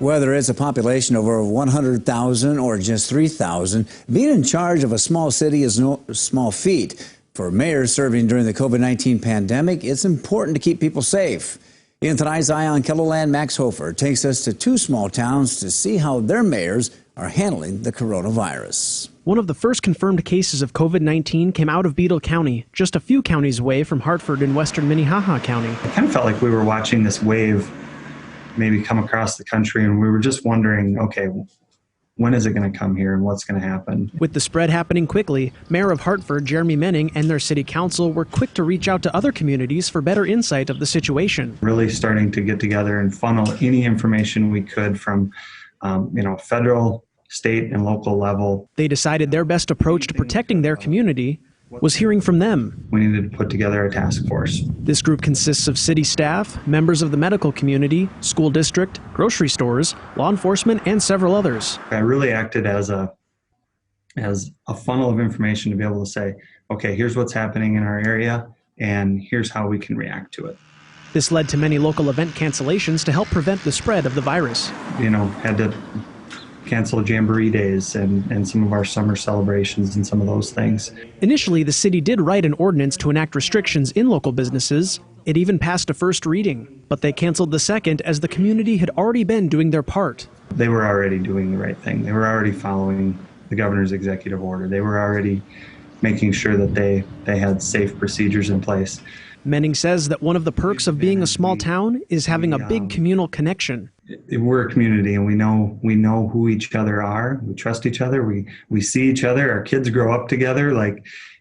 Whether it's a population of over 100,000 or just 3,000, being in charge of a small city is no small feat. For mayors serving during the COVID-19 pandemic, it's important to keep people safe. In tonight's Eye on KELOLAND, Max Hofer takes us to two small towns to see how their mayors are handling the coronavirus. One of the first confirmed cases of COVID-19 came out of Beadle County, just a few counties away from Hartford in western Minnehaha County. It kind of felt like we were watching this wave maybe come across the country, and we were just wondering, okay, when is it going to come here and what's going to happen? With the spread happening quickly, Mayor of Hartford, Jeremy Menning, and their city council were quick to reach out to other communities for better insight of the situation. Really starting to get together and funnel any information we could from, federal, state, and local level. They decided their best approach to protecting their community was hearing from them. We needed to put together a task force. This group consists of city staff, members of the medical community, school district, grocery stores, law enforcement, and several others. I really acted as a funnel of information to be able to say, okay, here's what's happening in our area, and here's how we can react to it. This led to many local event cancellations to help prevent the spread of the virus. Had to cancel Jamboree days and some of our summer celebrations and some of those things. Initially, the city did write an ordinance to enact restrictions in local businesses. It even passed a first reading, but they canceled the second as the community had already been doing their part. They were already doing the right thing. They were already following the governor's executive order. They were already making sure that they had safe procedures in place. Menning says that one of the perks of being a small town is having a big communal connection. We're a community, and we know who each other are. We trust each other. We see each other. Our kids grow up together.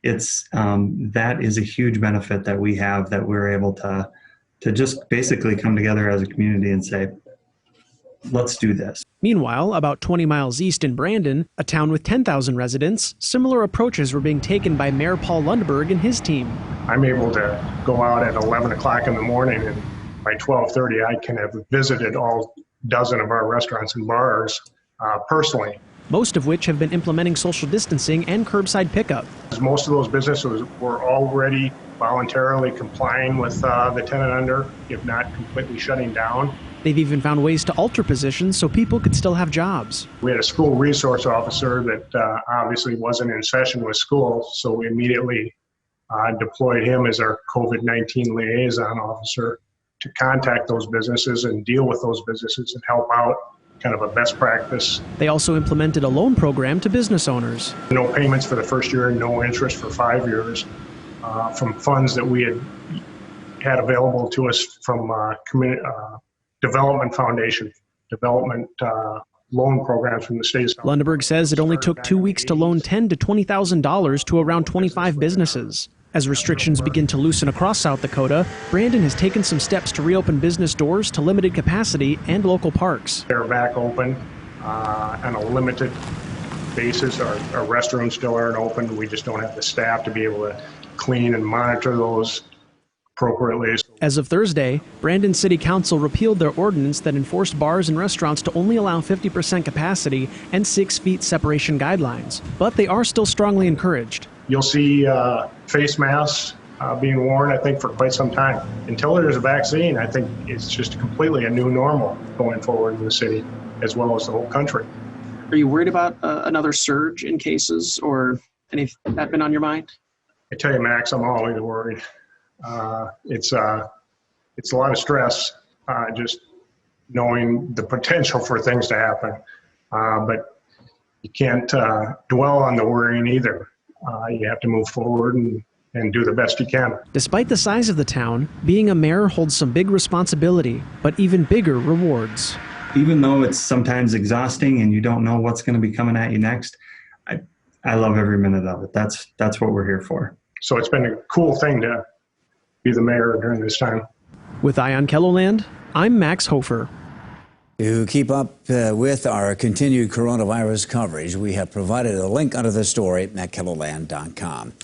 That is a huge benefit that we have, that we're able to just basically come together as a community and say, let's do this. Meanwhile, about 20 miles east in Brandon, a town with 10,000 residents, similar approaches were being taken by Mayor Paul Lundberg and his team. I'm able to go out at 11 o'clock in the morning, and by 12:30 I can have visited all dozen of our restaurants and bars personally. Most of which have been implementing social distancing and curbside pickup. Most of those businesses were already voluntarily complying with the 10 and under, if not completely shutting down. They've even found ways to alter positions so people could still have jobs. We had a school resource officer that obviously wasn't in session with school, so we immediately deployed him as our COVID-19 liaison officer to contact those businesses and deal with those businesses and help out, kind of a best practice. They also implemented a loan program to business owners. No payments for the first year, no interest for 5 years, from funds that we had available to us from Development Foundation, development loan programs from the state. Lundberg says it only took 2 weeks to loan $10,000 to $20,000 to around 25 businesses. As restrictions begin to loosen across South Dakota, Brandon has taken some steps to reopen business doors to limited capacity and local parks. They're back open on a limited basis. Our restrooms still aren't open. We just don't have the staff to be able to clean and monitor those appropriately. As of Thursday, Brandon City Council repealed their ordinance that enforced bars and restaurants to only allow 50% capacity and 6 feet separation guidelines. But they are still strongly encouraged. You'll see face masks being worn, I think, for quite some time. Until there's a vaccine, I think it's just completely a new normal going forward in the city, as well as the whole country. Are you worried about another surge in cases, or any that been on your mind? I tell you, Max, I'm always worried. It's a lot of stress, just knowing the potential for things to happen. But you can't dwell on the worrying either. You have to move forward and do the best you can. Despite the size of the town, being a mayor holds some big responsibility, but even bigger rewards. Even though it's sometimes exhausting and you don't know what's going to be coming at you next, I love every minute of it. That's what we're here for. So it's been a cool thing to be the mayor during this time. With Eye on KELOLAND, I'm Max Hofer. To keep up with our continued coronavirus coverage, we have provided a link under the story at KELOLAND.com.